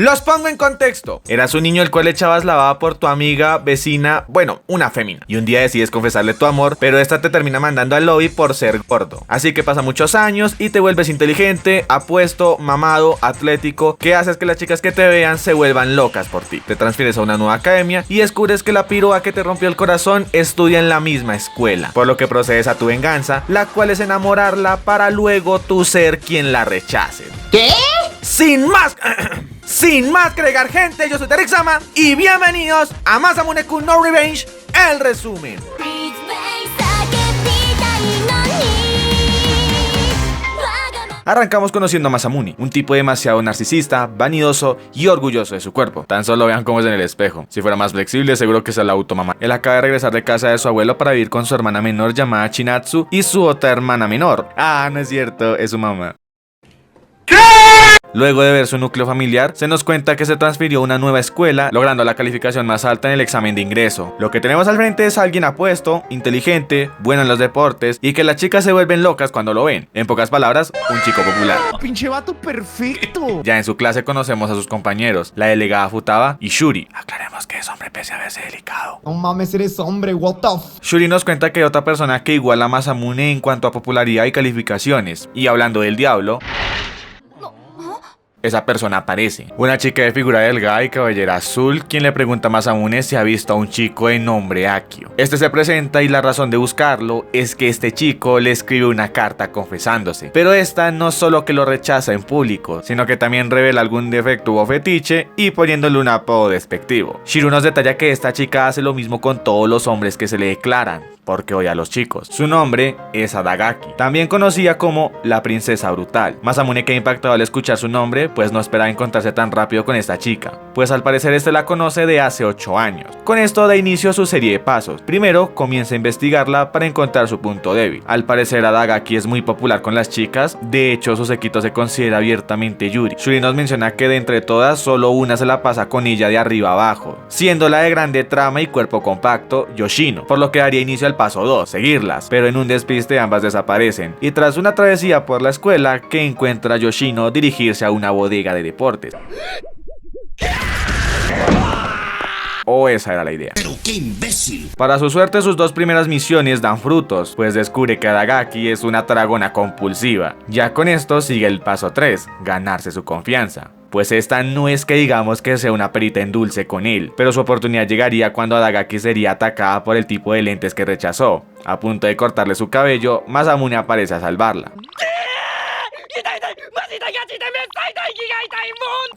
Los pongo en contexto. Eras un niño el cual echabas la baba por tu amiga, vecina, bueno, una fémina. Y un día decides confesarle tu amor, pero esta te termina mandando al lobby por ser gordo. Así que pasan muchos años y te vuelves inteligente, apuesto, mamado, atlético, que haces que las chicas que te vean se vuelvan locas por ti. Te transfieres a una nueva academia y descubres que la piroa que te rompió el corazón estudia en la misma escuela. Por lo que procedes a tu venganza, la cual es enamorarla para luego tú ser quien la rechace. ¿Qué? Sin más... Sin más que agregar, gente, yo soy Derek Sama y bienvenidos a Masamune-kun no Revenge, el resumen. Arrancamos conociendo a Masamune, un tipo demasiado narcisista, vanidoso y orgulloso de su cuerpo. Tan solo vean cómo es en el espejo. Si fuera más flexible, seguro que se la automamá. Él acaba de regresar de casa de su abuelo para vivir con su hermana menor llamada Chinatsu y su otra hermana menor. Ah, no es cierto, es su mamá. Luego de ver su núcleo familiar, se nos cuenta que se transfirió a una nueva escuela, logrando la calificación más alta en el examen de ingreso. Lo que tenemos al frente es alguien apuesto, inteligente, bueno en los deportes y que las chicas se vuelven locas cuando lo ven. En pocas palabras, un chico popular. ¡Pinche vato perfecto! Ya en su clase conocemos a sus compañeros, la delegada Futaba y Shuri. Aclaremos que es hombre pese a verse delicado. No mames, eres hombre, what the f... Shuri nos cuenta que hay otra persona que iguala a Masamune en cuanto a popularidad y calificaciones. Y hablando del diablo... esa persona aparece. Una chica de figura delgada y cabellera azul, quien le pregunta a Masamune si ha visto a un chico de nombre Akio. Este se presenta y la razón de buscarlo es que este chico le escribe una carta confesándose. Pero esta no solo que lo rechaza en público, sino que también revela algún defecto o fetiche y poniéndole un apodo despectivo. Shiro nos detalla que esta chica hace lo mismo con todos los hombres que se le declaran, porque odia a los chicos. Su nombre es Adagaki, también conocida como la princesa brutal. Masamune queda impactado al escuchar su nombre, pues no esperaba encontrarse tan rápido con esta chica, pues al parecer este la conoce de hace 8 años. Con esto da inicio a su serie de pasos. Primero comienza a investigarla para encontrar su punto débil. Al parecer Adagaki es muy popular con las chicas, de hecho su séquito se considera abiertamente Yuri. Shuri nos menciona que de entre todas solo una se la pasa con ella de arriba abajo, siendo la de grande trama y cuerpo compacto Yoshino, por lo que daría inicio al paso 2, seguirlas, pero en un despiste ambas desaparecen y tras una travesía por la escuela que encuentra a Yoshino dirigirse a una bodega de deportes. O esa era la idea. ¡Pero qué imbécil! Para su suerte, sus dos primeras misiones dan frutos, pues descubre que Adagaki es una dragona compulsiva. Ya con esto sigue el paso 3, ganarse su confianza. Pues esta no es que digamos que sea una perita en dulce con él, pero su oportunidad llegaría cuando Adagaki sería atacada por el tipo de lentes que rechazó. A punto de cortarle su cabello, Masamune aparece a salvarla.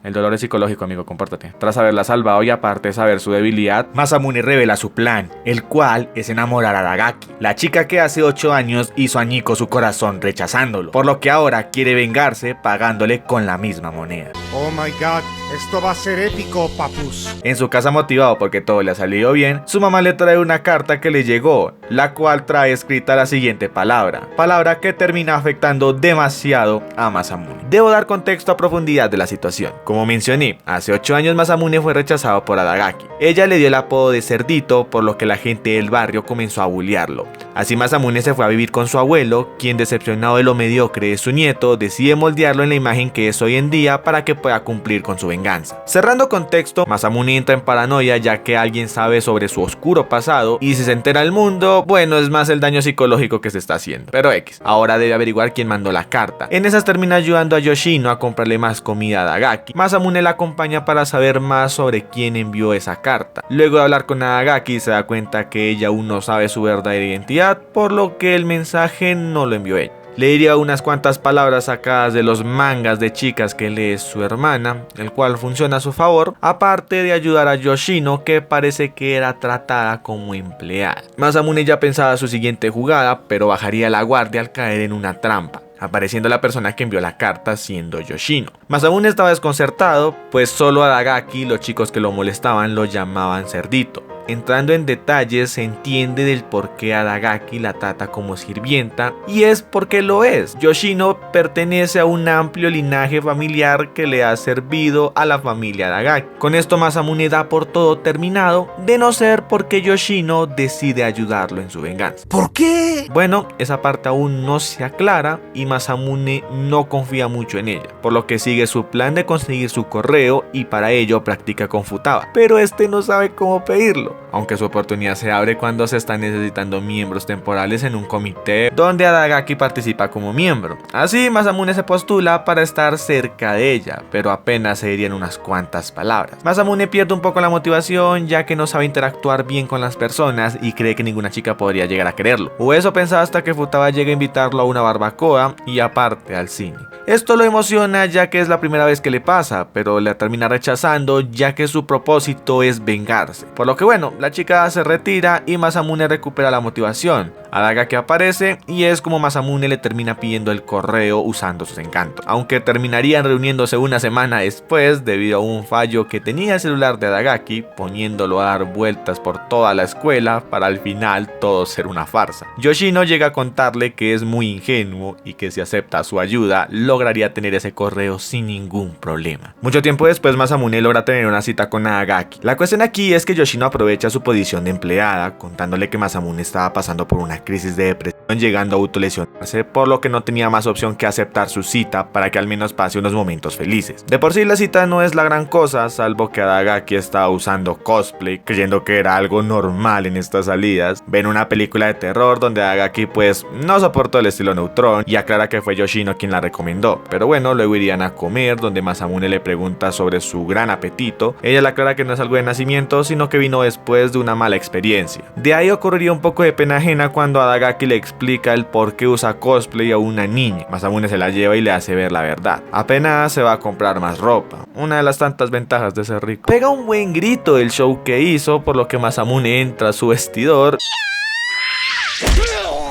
El dolor es psicológico, amigo, compórtate. Tras haberla salvado y aparte saber su debilidad, Masamune revela su plan, el cual es enamorar a Adagaki, la chica que hace 8 años hizo añicos su corazón rechazándolo, por lo que ahora quiere vengarse pagándole con la misma moneda. Oh my god, esto va a ser épico, papus. En su casa, motivado porque todo le ha salido bien, su mamá le trae una carta que le llegó, la cual trae escrita la siguiente palabra que termina afectando demasiado a Masamune. Debo dar contexto a profundidad de la situación. Como mencioné, hace 8 años Masamune fue rechazado por Adagaki. Ella le dio el apodo de cerdito, por lo que la gente del barrio comenzó a bullearlo. Así Masamune se fue a vivir con su abuelo, quien, decepcionado de lo mediocre de su nieto, decide moldearlo en la imagen que es hoy en día para que pueda cumplir con su venganza. Cerrando contexto, Masamune entra en paranoia ya que alguien sabe sobre su oscuro pasado y si se entera el mundo, bueno, es más el daño psicológico que se está haciendo. Pero X, ahora debe averiguar quién mandó la carta. En esas termina ayudando a Yoshino a comprarle más comida a Adagaki. Masamune la acompaña para saber más sobre quién envió esa carta. Luego de hablar con Adagaki se da cuenta que ella aún no sabe su verdadera identidad, por lo que el mensaje no lo envió ella. Le diría unas cuantas palabras sacadas de los mangas de chicas que lee su hermana, el cual funciona a su favor, aparte de ayudar a Yoshino, que parece que era tratada como empleada. Masamune ya pensaba su siguiente jugada, pero bajaría la guardia al caer en una trampa, apareciendo la persona que envió la carta siendo Yoshino. Masamune estaba desconcertado, pues solo Adagaki y los chicos que lo molestaban lo llamaban cerdito. entrando en detalles, se entiende del por qué Adagaki la trata como sirvienta, y es porque lo es. Yoshino pertenece a un amplio linaje familiar que le ha servido a la familia Adagaki. Con esto Masamune da por todo terminado, de no ser porque Yoshino decide ayudarlo en su venganza. ¿Por qué? Bueno, esa parte aún no se aclara y Masamune no confía mucho en ella, por lo que sigue su plan de conseguir su correo y para ello practica con Futaba, pero este no sabe cómo pedirlo, aunque su oportunidad se abre cuando se están necesitando miembros temporales en un comité donde Adagaki participa como miembro. Así Masamune se postula para estar cerca de ella, pero apenas se dirían unas cuantas palabras. Masamune pierde un poco la motivación ya que no sabe interactuar bien con las personas y cree que ninguna chica podría llegar a quererlo, o eso pensaba hasta que Futaba llega a invitarlo a una barbacoa y aparte al cine. Esto lo emociona ya que es la primera vez que le pasa, pero la termina rechazando ya que su propósito es vengarse. Por lo que bueno, la chica se retira y Masamune recupera la motivación. Adagaki aparece y es como Masamune le termina pidiendo el correo usando sus encantos, aunque terminarían reuniéndose una semana después debido a un fallo que tenía el celular de Adagaki, poniéndolo a dar vueltas por toda la escuela para al final todo ser una farsa. Yoshino llega a contarle que es muy ingenuo y que si acepta su ayuda lograría tener ese correo sin ningún problema. Mucho tiempo después Masamune logra tener una cita con Adagaki. La cuestión aquí es que Yoshino aprovecha su posición de empleada contándole que Masamune estaba pasando por una crisis de depresión, llegando a autolesionarse, por lo que no tenía más opción que aceptar su cita para que al menos pase unos momentos felices. De por sí la cita no es la gran cosa, salvo que Adagaki estaba usando cosplay, creyendo que era algo normal en estas salidas. Ven una película de terror donde Adagaki pues no soportó el estilo Neutron y aclara que fue Yoshino quien la recomendó, pero bueno, luego irían a comer donde Masamune le pregunta sobre su gran apetito. Ella le aclara que no es algo de nacimiento, sino que vino después de una mala experiencia. De ahí ocurriría un poco de pena ajena cuando Adagaki le explica el por qué usa cosplay a una niña. Masamune se la lleva y le hace ver la verdad. Apenas se va a comprar más ropa, una de las tantas ventajas de ser rico. Pega un buen grito del show que hizo, por lo que Masamune entra a su vestidor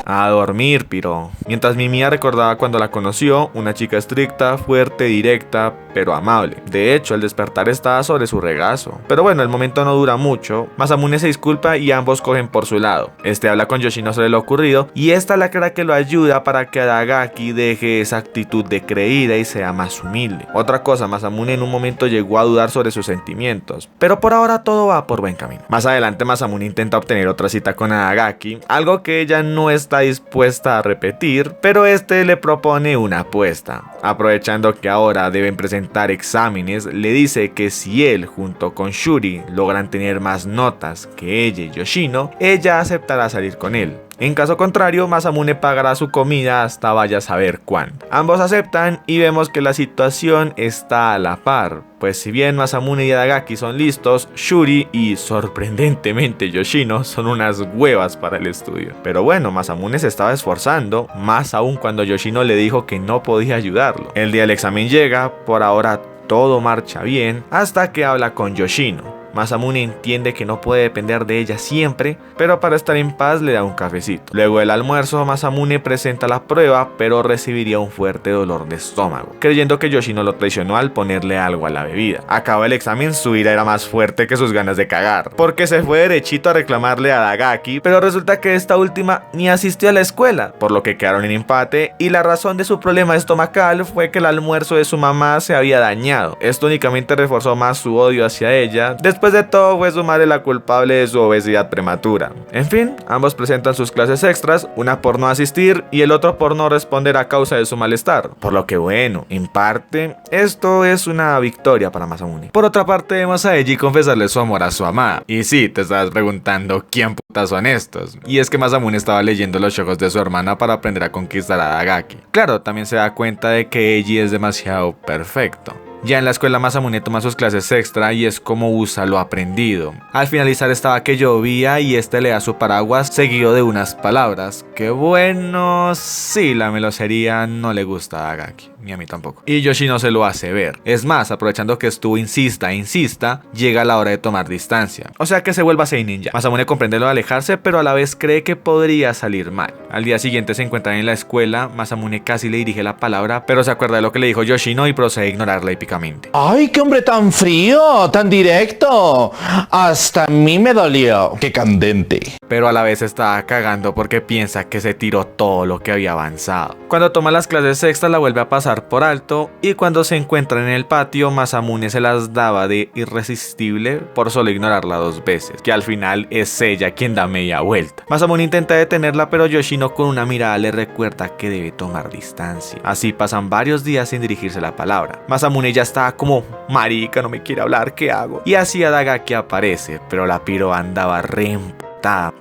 a dormir, piro. Mientras Mimiya recordaba cuando la conoció, una chica estricta, fuerte, directa, pero amable. De hecho, el despertar estaba sobre su regazo. Pero bueno, el momento no dura mucho. Masamune se disculpa y ambos cogen por su lado. Este habla con Yoshino sobre lo ocurrido y esta la cara que lo ayuda para que Adagaki deje esa actitud de creída y sea más humilde. Otra cosa, Masamune en un momento llegó a dudar sobre sus sentimientos, pero por ahora todo va por buen camino. Más adelante Masamune intenta obtener otra cita con Adagaki, algo que ella no está dispuesta a repetir, pero este le propone una apuesta. Aprovechando que ahora deben presentar exámenes, le dice que si él junto con Shuri logran tener más notas que ella y Yoshino, ella aceptará salir con él. En caso contrario, Masamune pagará su comida hasta vaya a saber cuándo. Ambos aceptan y vemos que la situación está a la par, pues si bien Masamune y Adagaki son listos, Shuri y sorprendentemente Yoshino son unas huevas para el estudio. Pero bueno, Masamune se estaba esforzando, más aún cuando Yoshino le dijo que no podía ayudarlo. El día del examen llega, por ahora todo marcha bien, hasta que habla con Yoshino. Masamune entiende que no puede depender de ella siempre, pero para estar en paz le da un cafecito. Luego del almuerzo, Masamune presenta la prueba, pero recibiría un fuerte dolor de estómago, creyendo que Yoshino lo traicionó al ponerle algo a la bebida. Acaba el examen, su ira era más fuerte que sus ganas de cagar, porque se fue derechito a reclamarle a Adagaki, pero resulta que esta última ni asistió a la escuela, por lo que quedaron en empate, y la razón de su problema estomacal fue que el almuerzo de su mamá se había dañado. Esto únicamente reforzó más su odio hacia ella. Después de todo, fue su madre la culpable de su obesidad prematura. En fin, ambos presentan sus clases extras, una por no asistir y el otro por no responder a causa de su malestar. Por lo que bueno, en parte, esto es una victoria para Masamune. Por otra parte, vemos a Eiji confesarle su amor a su amada. Y sí, te estabas preguntando quién putas son estos. Y es que Masamune estaba leyendo los shoujo de su hermana para aprender a conquistar a Adagaki. Claro, también se da cuenta de que Eiji es demasiado perfecto. Ya en la escuela Masamune toma sus clases extra y es como usa lo aprendido. Al finalizar estaba que llovía y este le da su paraguas seguido de unas palabras. Que bueno, sí, la melosería no le gusta a Adagaki. Ni a mí tampoco. Y Yoshino se lo hace ver. Es más, aprovechando que estuvo insista, llega la hora de tomar distancia. O sea que se vuelve a ser ninja. Masamune comprende lo de alejarse, pero a la vez cree que podría salir mal. Al día siguiente se encuentran en la escuela. Masamune casi le dirige la palabra, pero se acuerda de lo que le dijo Yoshino y procede a ignorarla épicamente. ¡Ay, qué hombre tan frío! ¡Tan directo! Hasta a mí me dolió. ¡Qué candente! Pero a la vez estaba cagando porque piensa que se tiró todo lo que había avanzado. Cuando toma las clases extras la vuelve a pasar por alto y cuando se encuentran en el patio, Masamune se las daba de irresistible por solo ignorarla 2 veces, que al final es ella quien da media vuelta. Masamune intenta detenerla, pero Yoshino con una mirada le recuerda que debe tomar distancia. Así pasan varios días sin dirigirse la palabra. Masamune ya estaba como, marica, no me quiere hablar, ¿qué hago? Y así Adagaki aparece, pero la piro andaba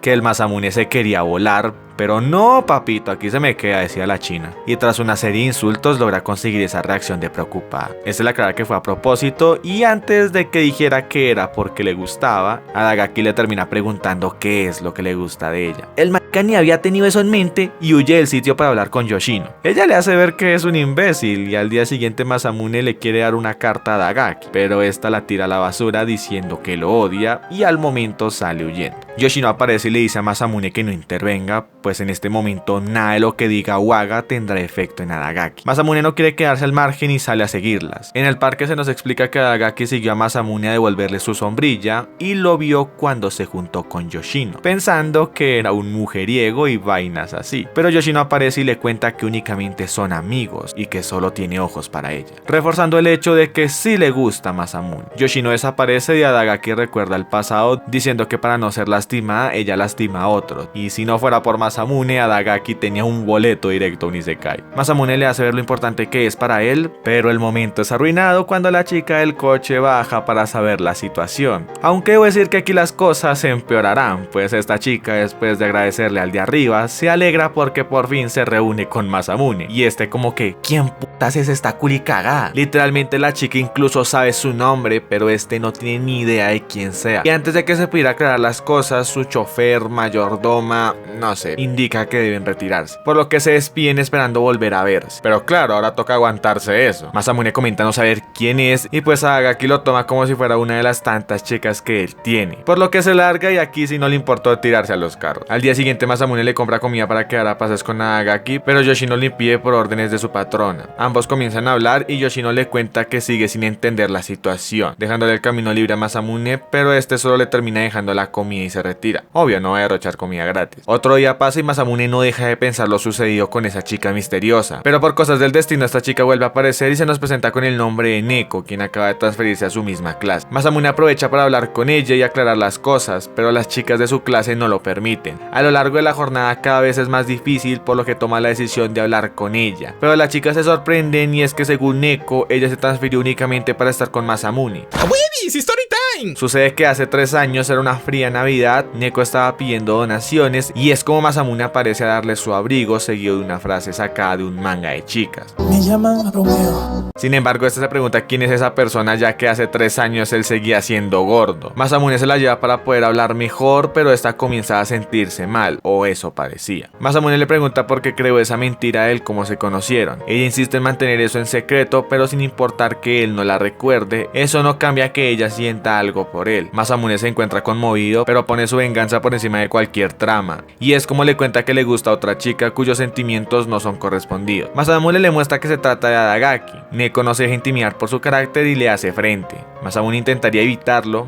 que el Masamune se quería volar, pero no, papito, aquí se me queda, decía la china. Y tras una serie de insultos logra conseguir esa reacción de preocupada. Esta es la clara que fue a propósito y antes de que dijera que era porque le gustaba, Adagaki le termina preguntando qué es lo que le gusta de ella. El marica ni había tenido eso en mente y huye del sitio para hablar con Yoshino. Ella le hace ver que es un imbécil y al día siguiente Masamune le quiere dar una carta a Adagaki, pero esta la tira a la basura diciendo que lo odia y al momento sale huyendo. Yoshino aparece y le dice a Masamune que no intervenga, pues en este momento nada de lo que diga Waga tendrá efecto en Adagaki. Masamune no quiere quedarse al margen y sale a seguirlas. En el parque se nos explica que Adagaki siguió a Masamune a devolverle su sombrilla y lo vio cuando se juntó con Yoshino, pensando que era un mujeriego y vainas así. Pero Yoshino aparece y le cuenta que únicamente son amigos y que solo tiene ojos para ella, reforzando el hecho de que sí le gusta Masamune. Yoshino desaparece y Adagaki recuerda el pasado diciendo que para no ser lastimada ella lastima a otros y si no fuera por Masamune, Adagaki tenía un boleto directo a un isekai. Masamune le hace ver lo importante que es para él, pero el momento es arruinado cuando la chica del coche baja para saber la situación. Aunque debo decir que aquí las cosas se empeorarán, pues esta chica, después de agradecerle al de arriba, se alegra porque por fin se reúne con Masamune. Y este como que, ¿quién putas es esta culicagada? Literalmente la chica incluso sabe su nombre, pero este no tiene ni idea de quién sea. Y antes de que se pudiera aclarar las cosas, su chofer, mayordoma, no sé, indica que deben retirarse, por lo que se despiden esperando volver a verse. Pero claro, ahora toca aguantarse eso. Masamune comenta no saber quién es y pues Adagaki lo toma como si fuera una de las tantas chicas que él tiene, por lo que se larga y aquí sí no le importó tirarse a los carros. Al día siguiente Masamune le compra comida para que haga pases con Adagaki, pero Yoshino le impide por órdenes de su patrona. Ambos comienzan a hablar y Yoshino le cuenta que sigue sin entender la situación, dejándole el camino libre a Masamune, pero este solo le termina dejando la comida y se retira. Obvio, no va a derrochar comida gratis. Otro día pasa y Masamune no deja de pensar lo sucedido con esa chica misteriosa, pero por cosas del destino esta chica vuelve a aparecer y se nos presenta con el nombre de Neko, quien acaba de transferirse a su misma clase. Masamune aprovecha para hablar con ella y aclarar las cosas, pero las chicas de su clase no lo permiten. A lo largo de la jornada cada vez es más difícil, por lo que toma la decisión de hablar con ella, pero las chicas se sorprenden y es que según Neko, ella se transfirió únicamente para estar con Masamune. ¡Story time! Sucede que hace 3 años, era una fría Navidad, Neko estaba pidiendo donaciones y es como Masamune aparece a darle su abrigo seguido de una frase sacada de un manga de chicas. Me llaman Romeo. Sin embargo, esta se pregunta quién es esa persona, ya que hace 3 años él seguía siendo gordo. Masamune se la lleva para poder hablar mejor, pero esta comienza a sentirse mal, o eso parecía. Masamune le pregunta por qué creó esa mentira a él, cómo se conocieron. Ella insiste en mantener eso en secreto, pero sin importar que él no la recuerde, eso no cambia que ella sienta algo por él. Masamune se encuentra conmovido, pero pone su venganza por encima de cualquier trama, y es como le cuenta que le gusta a otra chica cuyos sentimientos no son correspondidos. Masamune le muestra que se trata de Adagaki. Neko no se deja intimidar por su carácter y le hace frente. Masamune intentaría evitarlo.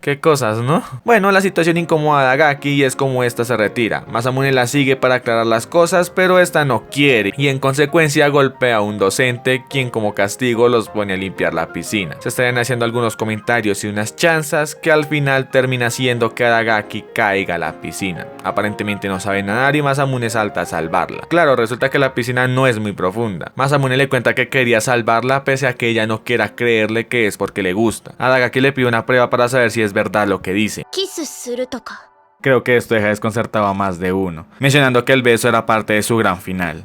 Qué cosas, ¿no? Bueno, la situación incomoda a Adagaki y es como esta se retira. Masamune la sigue para aclarar las cosas, pero esta no quiere y en consecuencia golpea a un docente, quien como castigo los pone a limpiar la piscina. Se estarían haciendo algunos comentarios y unas chanzas que al final termina haciendo que Adagaki caiga a la piscina. Aparentemente no sabe nadar y Masamune salta a salvarla. Claro, resulta que la piscina no es muy profunda. Masamune le cuenta que quería salvarla pese a que ella no quiera creerle que es porque le gusta. Adagaki le pide una prueba para saber si es verdad lo que dice. Creo que esto deja desconcertado a más de uno, mencionando que el beso era parte de su gran final.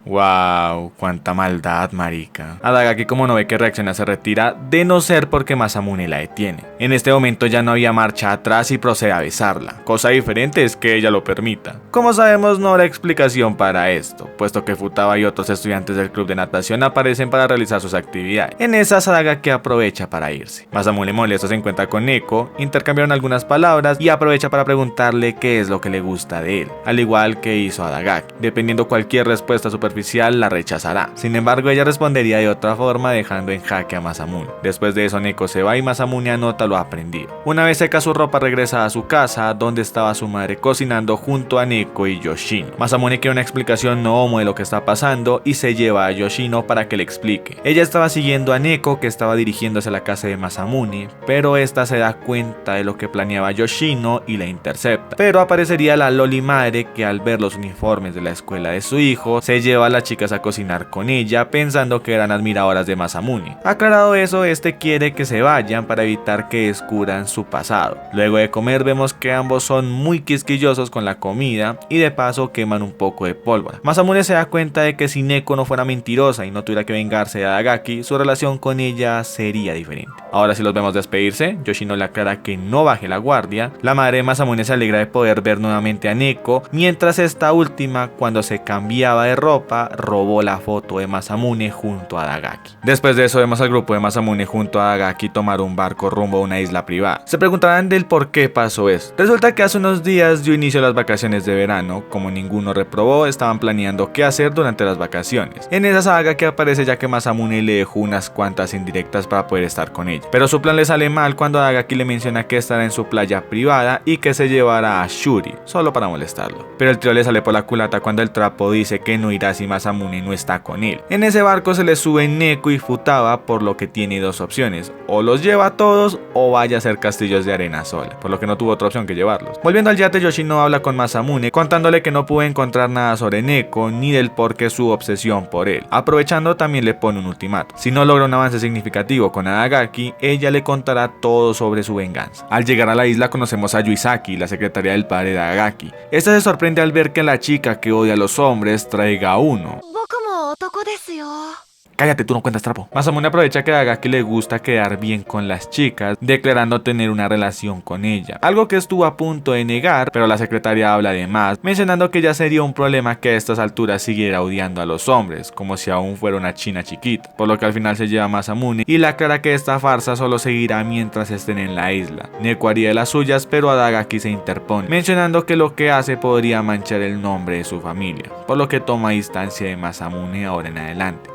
Wow, cuánta maldad, marica. Adagaki, como no ve que reacciona, se retira, de no ser porque Masamune la detiene. En este momento ya no había marcha atrás y procede a besarla. Cosa diferente es que ella lo permita. Como sabemos, no habrá explicación para esto, puesto que Futaba y otros estudiantes del club de natación aparecen para realizar sus actividades. En esas, Adagaki aprovecha para irse. Masamune molesto se encuentra con Neko, intercambiaron algunas palabras y aprovecha para preguntarle qué es lo que le gusta de él, al igual que hizo Adagaki. Dependiendo cualquier respuesta superficial, la rechazará. Sin embargo, ella respondería de otra forma, dejando en jaque a Masamune. Después de eso, Neko se va y Masamune anota lo aprendido. Una vez seca su ropa, regresa a su casa, donde estaba su madre cocinando junto a Neko y Yoshino. Masamune quiere una explicación no homo de lo que está pasando y se lleva a Yoshino para que le explique. Ella estaba siguiendo a Neko, que estaba dirigiéndose a la casa de Masamune, pero esta se da cuenta de lo que planeaba Yoshino y la intercepta. Pero aparecería la loli madre, que al ver los uniformes de la escuela de su hijo, se lleva a las chicas a cocinar con ella, pensando que eran admiradoras de Masamune. Aclarado eso, este quiere que se vayan para evitar que descubran su pasado. Luego de comer, vemos que ambos son muy quisquillosos con la comida y de paso queman un poco de pólvora. Masamune se da cuenta de que si Neko no fuera mentirosa y no tuviera que vengarse de Adagaki, su relación con ella sería diferente. Ahora sí los vemos despedirse. Yoshino le aclara que no baje la guardia. La madre de Masamune se alegra de poder ver nuevamente a Neko, mientras esta última, cuando se cambiaba de ropa, robó la foto de Masamune junto a Adagaki. Después de eso vemos al grupo de Masamune junto a Adagaki tomar un barco rumbo a una isla privada. Se preguntarán del por qué pasó eso. Resulta que hace unos días dio inicio a las vacaciones de verano. Como ninguno reprobó, estaban planeando qué hacer durante las vacaciones. En esa saga que aparece, ya que Masamune le dejó unas cuantas indirectas para poder estar con ella. Pero su plan le sale mal cuando Adagaki le menciona que estará en su playa privada y que se llevará a Shuri, solo para molestarlo. Pero el trío le sale por la culata cuando el trapo dice que no irá si Masamune no está con él. En ese barco se le suben Neko y Futaba, por lo que tiene dos opciones: o los lleva a todos o vaya a hacer castillos de arena sola, por lo que no tuvo otra opción que llevarlos. Volviendo al yate, Yoshino habla con Masamune, contándole que no pudo encontrar nada sobre Neko ni del por qué su obsesión por él. Aprovechando, también le pone un ultimato: si no logra un avance significativo con Adagaki, ella le contará todo sobre su venganza. Al llegar a la isla conocemos a Yuisaki, la secretaria del padre de Adagaki. Esta se sorprende al ver que la chica que odia a los hombres traiga a uno. Cállate, tú no cuentas trapo. Masamune aprovecha que Adagaki le gusta quedar bien con las chicas, declarando tener una relación con ella, algo que estuvo a punto de negar, pero la secretaria habla de más, mencionando que ya sería un problema que a estas alturas siguiera odiando a los hombres, como si aún fuera una china chiquita, por lo que al final se lleva a Masamune y le aclara que esta farsa solo seguirá mientras estén en la isla. Neko haría de las suyas, pero Adagaki se interpone, mencionando que lo que hace podría manchar el nombre de su familia, por lo que toma distancia de Masamune ahora en adelante.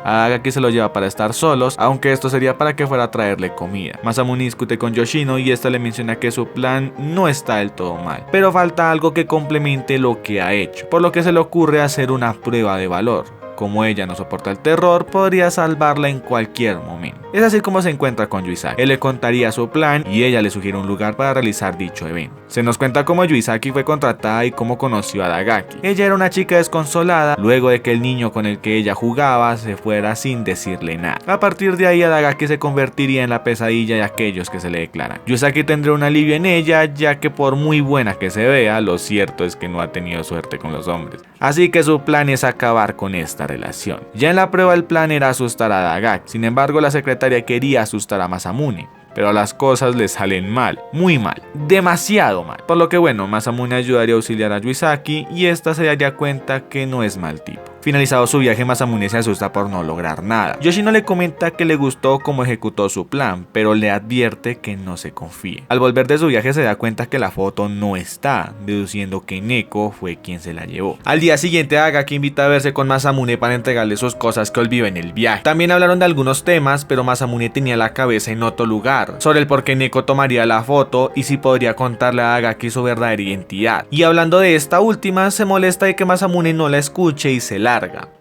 Adagaki se lo lleva para estar solos, aunque esto sería para que fuera a traerle comida. Masamune discute con Yoshino y esta le menciona que su plan no está del todo mal, pero falta algo que complemente lo que ha hecho, por lo que se le ocurre hacer una prueba de valor. Como ella no soporta el terror, podría salvarla en cualquier momento. Es así como se encuentra con Yuisaki. Él le contaría su plan y ella le sugiere un lugar para realizar dicho evento. Se nos cuenta cómo Yuisaki fue contratada y cómo conoció a Adagaki. Ella era una chica desconsolada luego de que el niño con el que ella jugaba se fuera sin decirle nada. A partir de ahí, Adagaki se convertiría en la pesadilla de aquellos que se le declaran. Yuisaki tendrá un alivio en ella, ya que por muy buena que se vea, lo cierto es que no ha tenido suerte con los hombres. Así que su plan es acabar con esta relación. Ya en la prueba el plan era asustar a Adagaki, sin embargo la secretaria quería asustar a Masamune, pero las cosas le salen mal, muy mal, demasiado mal. Por lo que bueno, Masamune ayudaría a auxiliar a Yuisaki y esta se daría cuenta que no es mal tipo. Finalizado su viaje, Masamune se asusta por no lograr nada. Yoshino le comenta que le gustó cómo ejecutó su plan, pero le advierte que no se confíe. Al volver de su viaje se da cuenta que la foto no está, deduciendo que Neko fue quien se la llevó. Al día siguiente, Adagaki invita a verse con Masamune para entregarle sus cosas que olvidó en el viaje. También hablaron de algunos temas, pero Masamune tenía la cabeza en otro lugar, sobre el por qué Neko tomaría la foto y si podría contarle a Adagaki su verdadera identidad. Y hablando de esta última, se molesta de que Masamune no la escuche y se larga.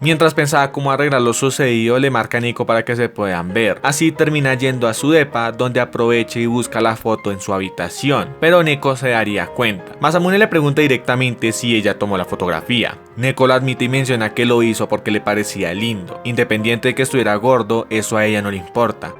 Mientras pensaba cómo arreglar lo sucedido, le marca a Neko para que se puedan ver. Así termina yendo a su depa, donde aprovecha y busca la foto en su habitación, pero Neko se daría cuenta. Masamune le pregunta directamente si ella tomó la fotografía. Neko lo admite y menciona que lo hizo porque le parecía lindo. Independiente de que estuviera gordo, eso a ella no le importa.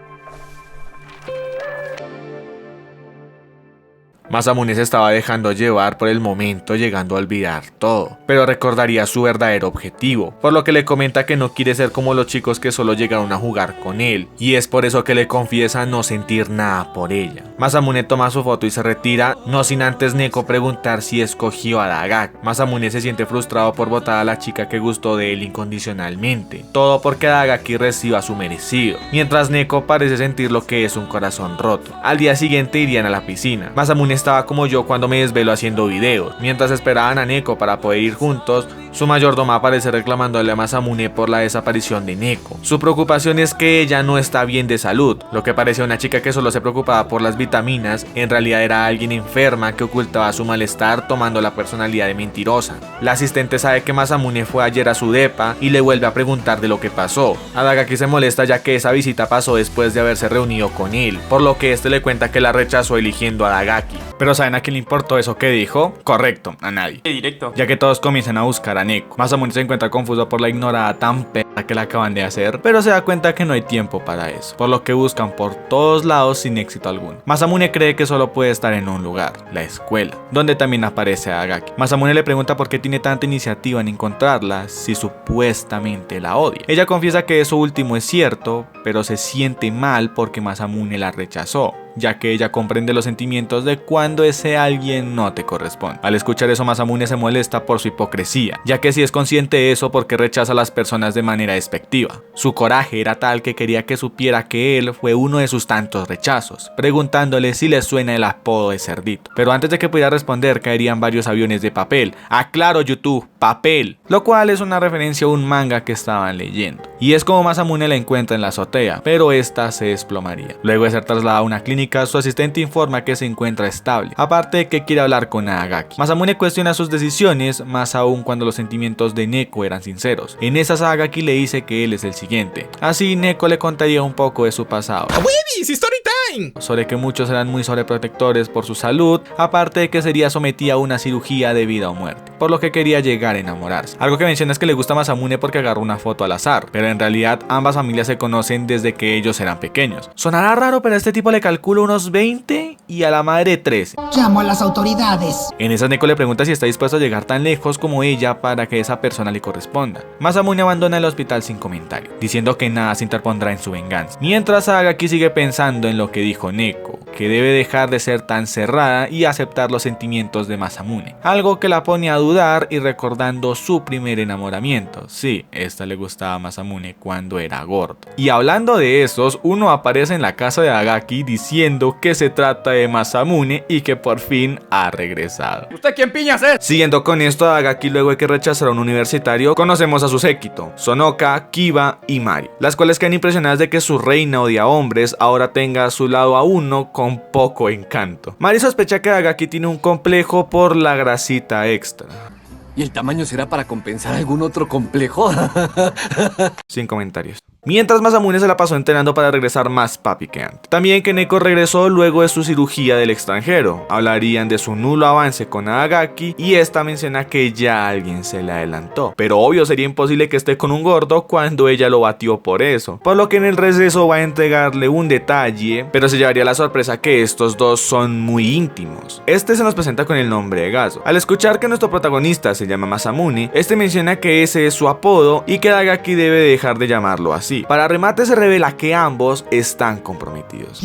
Masamune se estaba dejando llevar por el momento, llegando a olvidar todo, pero recordaría su verdadero objetivo, por lo que le comenta que no quiere ser como los chicos que solo llegaron a jugar con él, y es por eso que le confiesa no sentir nada por ella. Masamune toma su foto y se retira, no sin antes Neko preguntar si escogió a Adagaki. Masamune se siente frustrado por votar a la chica que gustó de él incondicionalmente, todo porque Adagaki reciba su merecido, mientras Neko parece sentir lo que es un corazón roto. Al día siguiente irían a la piscina. Masamune estaba como yo cuando me desvelo haciendo videos. Mientras esperaban a Neko para poder ir juntos, su mayordoma aparece reclamándole a Masamune por la desaparición de Neko. Su preocupación es que ella no está bien de salud. Lo que parecía una chica que solo se preocupaba por las vitaminas, en realidad era alguien enferma que ocultaba su malestar tomando la personalidad de mentirosa. La asistente sabe que Masamune fue ayer a su depa y le vuelve a preguntar de lo que pasó. Adagaki se molesta ya que esa visita pasó después de haberse reunido con él, por lo que este le cuenta que la rechazó eligiendo a Adagaki. Pero ¿saben a quién le importó eso que dijo? Correcto, a nadie. Directo. Ya que todos comienzan a buscar a Neko. Masamune se encuentra confuso por la ignorada tan perra que le acaban de hacer, pero se da cuenta que no hay tiempo para eso, por lo que buscan por todos lados sin éxito alguno. Masamune cree que solo puede estar en un lugar, la escuela, donde también aparece Adagaki. Masamune le pregunta por qué tiene tanta iniciativa en encontrarla si supuestamente la odia. Ella confiesa que eso último es cierto, pero se siente mal porque Masamune la rechazó, ya que ella comprende los sentimientos de cuando ese alguien no te corresponde. Al escuchar eso, Masamune se molesta por su hipocresía, ya que si es consciente de eso, porque rechaza a las personas de manera despectiva. Su coraje era tal que quería que supiera que él fue uno de sus tantos rechazos, preguntándole si le suena el apodo de cerdito. Pero antes de que pudiera responder, caerían varios aviones de papel. Aclaro, YouTube, papel, lo cual es una referencia a un manga que estaban leyendo. Y es como Masamune la encuentra en la azotea, pero esta se desplomaría. Luego de ser trasladada a una clínica, su asistente informa que se encuentra estable, aparte de que quiere hablar con Adagaki. Masamune cuestiona sus decisiones, más aún cuando los sentimientos de Neko eran sinceros. En esas, Adagaki le dice que él es el siguiente. Así Neko le contaría un poco de su pasado, ¡A huevis! ¡Story time! sobre que muchos eran muy sobreprotectores por su salud, aparte de que sería sometida a una cirugía de vida o muerte, por lo que quería llegar a enamorarse. Algo que menciona es que le gusta a Masamune porque agarró una foto al azar, pero en realidad ambas familias se conocen desde que ellos eran pequeños. Sonará raro, pero a este tipo le calculo unos 20 y a la madre 13. Llamo a las autoridades. En esas, Neko le pregunta si está dispuesto a llegar tan lejos como ella para que esa persona le corresponda. Masamune abandona el hospital sin comentario, diciendo que nada se interpondrá en su venganza. Mientras, Adagaki sigue pensando en lo que dijo Neko, que debe dejar de ser tan cerrada y aceptar los sentimientos de Masamune, algo que la pone a dudar y recordando su primer enamoramiento. Sí, esta le gustaba a Masamune cuando era gordo. Y hablando de esos, uno aparece en la casa de Adagaki diciendo que se trata de Masamune y que por fin ha regresado. ¿Usted quién piñas es? Siguiendo con esto, Adagaki, luego de que rechazara a un universitario, conocemos a su séquito, Sonoka, Kiba y Mari, las cuales quedan impresionadas de que su reina odia hombres ahora tenga a su lado a uno con poco encanto. Mari sospecha que Adagaki tiene un complejo por la grasita extra. ¿Y el tamaño será para compensar algún otro complejo? Sin comentarios. Mientras, Masamune se la pasó entrenando para regresar más papi que antes. También que Neko regresó luego de su cirugía del extranjero. Hablarían de su nulo avance con Adagaki y esta menciona que ya alguien se le adelantó. Pero obvio sería imposible que esté con un gordo cuando ella lo batió por eso. Por lo que en el receso va a entregarle un detalle, pero se llevaría la sorpresa que estos dos son muy íntimos. Este se nos presenta con el nombre de Gazo. Al escuchar que nuestro protagonista se llama Masamune, este menciona que ese es su apodo y que Adagaki debe dejar de llamarlo así. Para remate, se revela que ambos están comprometidos.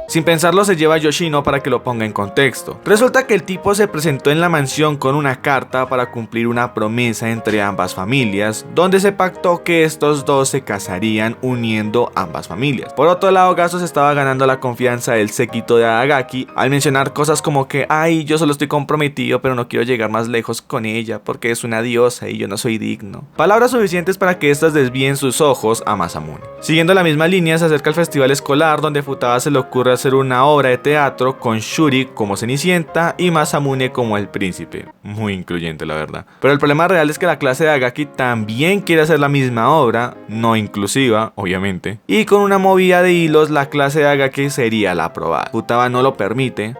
Sin pensarlo, se lleva a Yoshino para que lo ponga en contexto. Resulta que el tipo se presentó en la mansión con una carta para cumplir una promesa entre ambas familias, donde se pactó que estos dos se casarían uniendo ambas familias. Por otro lado, Gazo se estaba ganando la confianza del séquito de Adagaki al mencionar cosas como que ay, yo solo estoy comprometido pero no quiero llegar más lejos con ella porque es una diosa y yo no soy digno. Palabras suficientes para que estas desvíen sus ojos a Masamune. Siguiendo la misma línea, se acerca al festival escolar donde Futaba se le ocurre hacer una obra de teatro con Shuri como Cenicienta y Masamune como el príncipe. Muy incluyente, la verdad. Pero el problema real es que la clase de Adagaki también quiere hacer la misma obra, no inclusiva, obviamente. Y con una movida de hilos, la clase de Adagaki sería la aprobada. Futaba no lo permite.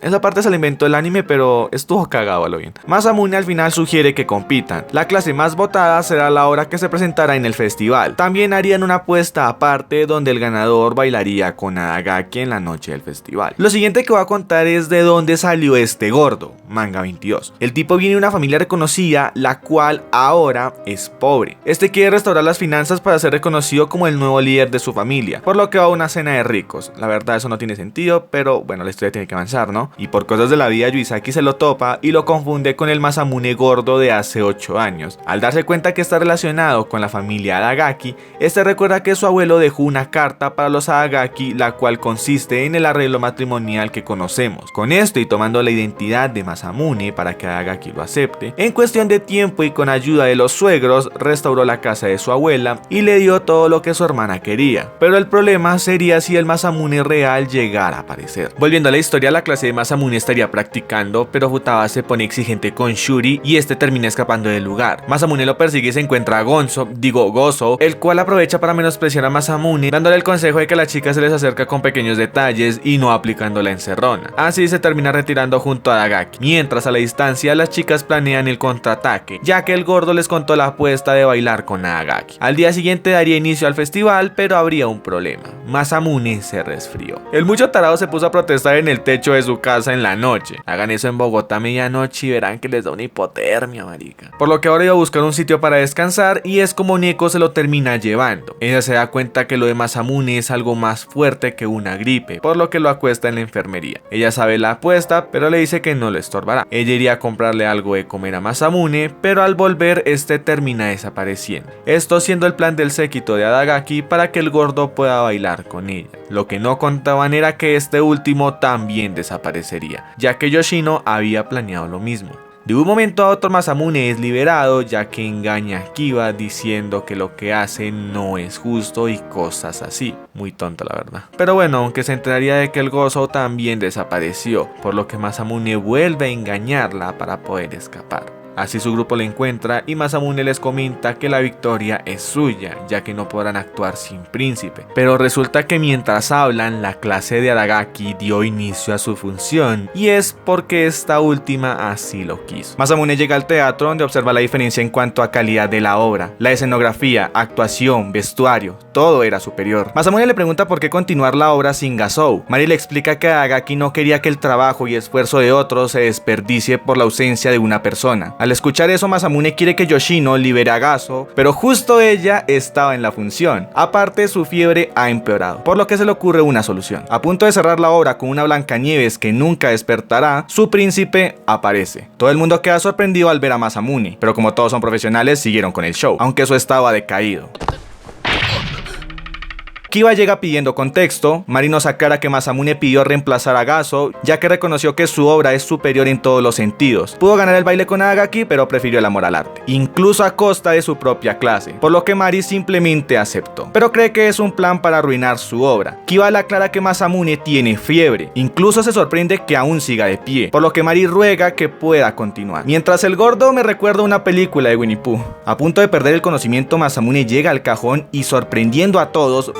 Esa parte se la inventó el anime, pero estuvo cagado a lo bien. Masamune al final sugiere que compitan. La clase más votada será la hora que se presentará en el festival. También harían una apuesta aparte donde el ganador bailaría con Adagaki en la noche del festival. Lo siguiente que voy a contar es de dónde salió este gordo, Manga 22. El tipo viene de una familia reconocida, la cual ahora es pobre. Este quiere restaurar las finanzas para ser reconocido como el nuevo líder de su familia, por lo que va a una cena de ricos. La verdad eso no tiene sentido, pero bueno, la historia tiene que avanzar, ¿no? Y por cosas de la vida Yuisaki se lo topa y lo confunde con el Masamune gordo de hace 8 años. Al darse cuenta que está relacionado con la familia Adagaki, este recuerda que su abuelo dejó una carta para los Adagaki, la cual consiste en el arreglo matrimonial que conocemos. Con esto y tomando la identidad de Masamune para que Adagaki lo acepte, en cuestión de tiempo y con ayuda de los suegros, restauró la casa de su abuela y le dio todo lo que su hermana quería. Pero el problema sería si el Masamune real llegara a aparecer. Volviendo a la historia, la clase de Masamune estaría practicando, pero Futaba se pone exigente con Shuri y este termina escapando del lugar. Masamune lo persigue y se encuentra a Gozo, el cual aprovecha para menospreciar a Masamune, dándole el consejo de que la chica se les acerca con pequeños detalles y no aplicando la encerrona. Así se termina retirando junto a Adagaki. Mientras a la distancia las chicas planean el contraataque, ya que el gordo les contó la apuesta de bailar con Adagaki. Al día siguiente daría inicio al festival, pero habría un problema. Masamune se resfrió. El mucho tarado se puso a protestar en el techo de su casa en la noche. Hagan eso en Bogotá a medianoche y verán que les da una hipotermia, marica. Por lo que ahora iba a buscar un sitio para descansar y es como Nieko se lo termina llevando. Ella se da cuenta que lo de Masamune es algo más fuerte que una gripe, por lo que lo acuesta en la enfermería. Ella sabe la apuesta, pero le dice que no lo estorbará. Ella iría a comprarle algo de comer a Masamune, pero al volver este termina desapareciendo. Esto siendo el plan del séquito de Adagaki para que el gordo pueda bailar con ella. Lo que no contaban era que este último también desaparecería, ya que Yoshino había planeado lo mismo. De un momento a otro Masamune es liberado, ya que engaña a Kiba diciendo que lo que hace no es justo y cosas así. Muy tonta la verdad. Pero bueno, aunque se enteraría de que el Gozo también desapareció, por lo que Masamune vuelve a engañarla para poder escapar. Así su grupo la encuentra y Masamune les comenta que la victoria es suya, ya que no podrán actuar sin príncipe. Pero resulta que mientras hablan, la clase de Adagaki dio inicio a su función, y es porque esta última así lo quiso. Masamune llega al teatro donde observa la diferencia en cuanto a calidad de la obra. La escenografía, actuación, vestuario, todo era superior. Masamune le pregunta por qué continuar la obra sin Gazou. Mari le explica que Adagaki no quería que el trabajo y esfuerzo de otros se desperdicie por la ausencia de una persona. Al escuchar eso, Masamune quiere que Yoshino libere a Gazo, pero justo ella estaba en la función. Aparte, su fiebre ha empeorado, por lo que se le ocurre una solución. A punto de cerrar la obra con una Blancanieves que nunca despertará, su príncipe aparece. Todo el mundo queda sorprendido al ver a Masamune, pero como todos son profesionales, siguieron con el show, aunque eso estaba decaído. Kiba llega pidiendo contexto. Mari nos aclara que Masamune pidió reemplazar a Gazo, ya que reconoció que su obra es superior en todos los sentidos. Pudo ganar el baile con Adagaki, pero prefirió el amor al arte, incluso a costa de su propia clase, por lo que Mari simplemente aceptó, pero cree que es un plan para arruinar su obra. Kiba le aclara que Masamune tiene fiebre, incluso se sorprende que aún siga de pie, por lo que Mari ruega que pueda continuar. Mientras el gordo me recuerda una película de Winnie Pooh. A punto de perder el conocimiento, Masamune llega al cajón y sorprendiendo a todos,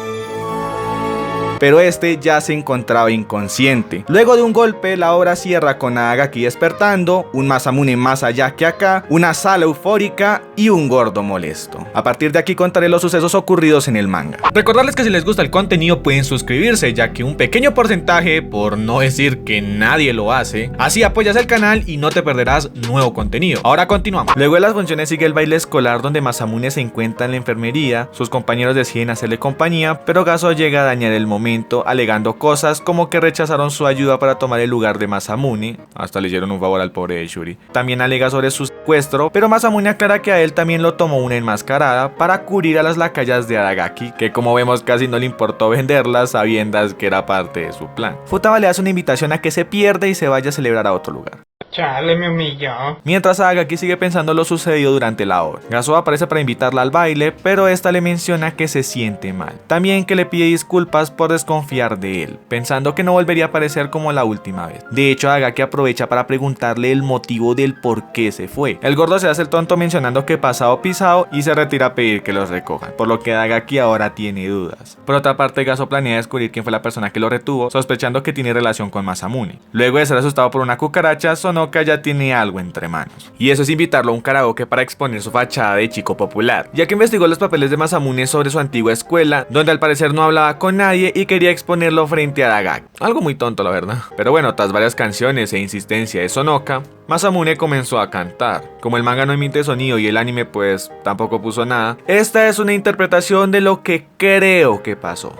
pero este ya se encontraba inconsciente. Luego de un golpe, la obra cierra con Adagaki despertando, un Masamune más allá que acá, una sala eufórica y un gordo molesto. A partir de aquí contaré los sucesos ocurridos en el manga. Recordarles que si les gusta el contenido pueden suscribirse, ya que un pequeño porcentaje, por no decir que nadie lo hace, así apoyas el canal y no te perderás nuevo contenido. Ahora continuamos. Luego de las funciones sigue el baile escolar donde Masamune se encuentra en la enfermería. Sus compañeros deciden hacerle compañía, pero Gazo llega a dañar el momento, alegando cosas como que rechazaron su ayuda para tomar el lugar de Masamune. Hasta le hicieron un favor al pobre de Shuri. También alega sobre su secuestro, pero Masamune aclara que a él también lo tomó una enmascarada para cubrir a las lacayas de Adagaki, que como vemos casi no le importó venderlas, sabiendas que era parte de su plan. Futaba le hace una invitación a que se pierda y se vaya a celebrar a otro lugar. Chale, me humilló. Mientras Agaki sigue pensando lo sucedido durante la obra, Gasou aparece para invitarla al baile, pero esta le menciona que se siente mal. También que le pide disculpas por desconfiar de él, pensando que no volvería a aparecer como la última vez. De hecho, Agaki aprovecha para preguntarle el motivo del por qué se fue. El gordo se hace el tonto mencionando que pasado pisado y se retira a pedir que los recojan, por lo que Agaki ahora tiene dudas. Por otra parte, Gasou planea descubrir quién fue la persona que lo retuvo, sospechando que tiene relación con Masamune. Luego de ser asustado por una cucaracha, Sonoka ya tiene algo entre manos, y eso es invitarlo a un karaoke para exponer su fachada de chico popular, ya que investigó los papeles de Masamune sobre su antigua escuela, donde al parecer no hablaba con nadie y quería exponerlo frente a Agaki. Algo muy tonto, la verdad. Pero bueno, tras varias canciones e insistencia de Sonoka, Masamune comenzó a cantar. Como el manga no emite sonido y el anime pues tampoco puso nada, esta es una interpretación de lo que creo que pasó.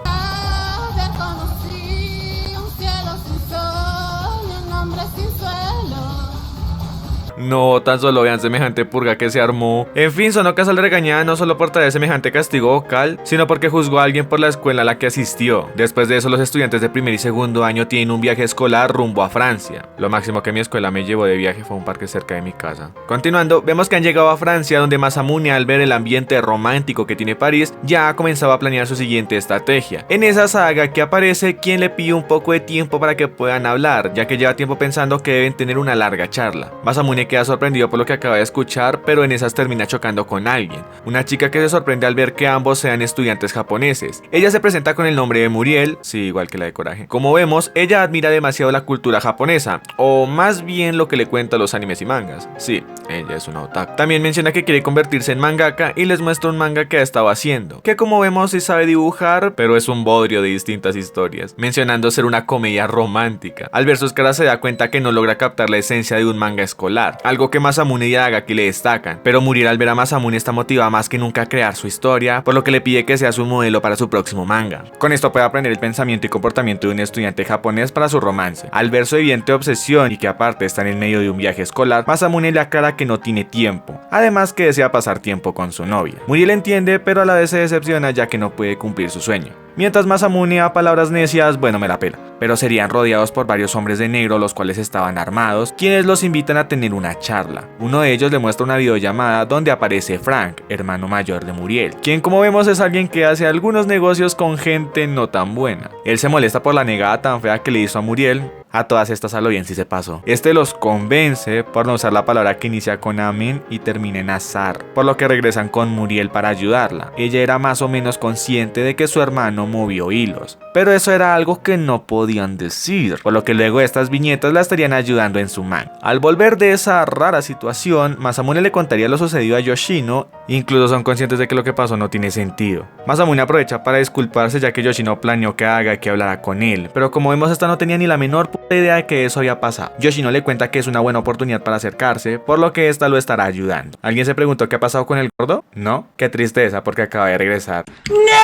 No, tan solo vean semejante purga que se armó. En fin, Sonoka sale regañada no solo por traer semejante castigo vocal, sino porque juzgó a alguien por la escuela a la que asistió. Después de eso, los estudiantes de primer y segundo año tienen un viaje escolar rumbo a Francia. Lo máximo que mi escuela me llevó de viaje fue un parque cerca de mi casa. Continuando, vemos que han llegado a Francia, donde Masamune, al ver el ambiente romántico que tiene París, ya ha comenzado a planear su siguiente estrategia. En esa saga que aparece quien le pide un poco de tiempo para que puedan hablar, ya que lleva tiempo pensando que deben tener una larga charla. Masamune queda sorprendido por lo que acaba de escuchar, pero en esas termina chocando con alguien, una chica que se sorprende al ver que ambos sean estudiantes japoneses. Ella se presenta con el nombre de Muriel, sí, igual que la de Coraje. Como vemos, ella admira demasiado la cultura japonesa, o más bien lo que le cuenta los animes y mangas. Sí, ella es una otaku. También menciona que quiere convertirse en mangaka y les muestra un manga que ha estado haciendo, que como vemos sí sabe dibujar, pero es un bodrio de distintas historias, mencionando ser una comedia romántica. Al ver sus caras se da cuenta que no logra captar la esencia de un manga escolar, algo que Masamune y Agaki le destacan, pero Muriel al ver a Masamune está motivada más que nunca a crear su historia, por lo que le pide que sea su modelo para su próximo manga. Con esto puede aprender el pensamiento y comportamiento de un estudiante japonés para su romance. Al ver su evidente obsesión y que aparte están en medio de un viaje escolar, Masamune le aclara que no tiene tiempo, además que desea pasar tiempo con su novia. Muriel entiende, pero a la vez se decepciona ya que no puede cumplir su sueño. Mientras Masamune a palabras necias, bueno, me la pela, pero serían rodeados por varios hombres de negro, los cuales estaban armados, quienes los invitan a tener una charla. Uno de ellos le muestra una videollamada donde aparece Frank, hermano mayor de Muriel, quien como vemos es alguien que hace algunos negocios con gente no tan buena. Él se molesta por la negada tan fea que le hizo a Muriel. A todas estas a lo bien si se pasó. Este los convence por no usar la palabra que inicia con amen y termina en azar, por lo que regresan con Muriel para ayudarla. Ella era más o menos consciente de que su hermano movió hilos, pero eso era algo que no podían decir, por lo que luego estas viñetas la estarían ayudando en su manga. Al volver de esa rara situación, Masamune le contaría lo sucedido a Yoshino, incluso son conscientes de que lo que pasó no tiene sentido. Masamune aprovecha para disculparse ya que Yoshino planeó que Agaki hablara con él, pero como vemos esta no tenía ni la menor idea de que eso había pasado. Yoshino le cuenta que es una buena oportunidad para acercarse, por lo que esta lo estará ayudando. ¿Alguien se preguntó qué ha pasado con el gordo? No, qué tristeza porque acaba de regresar.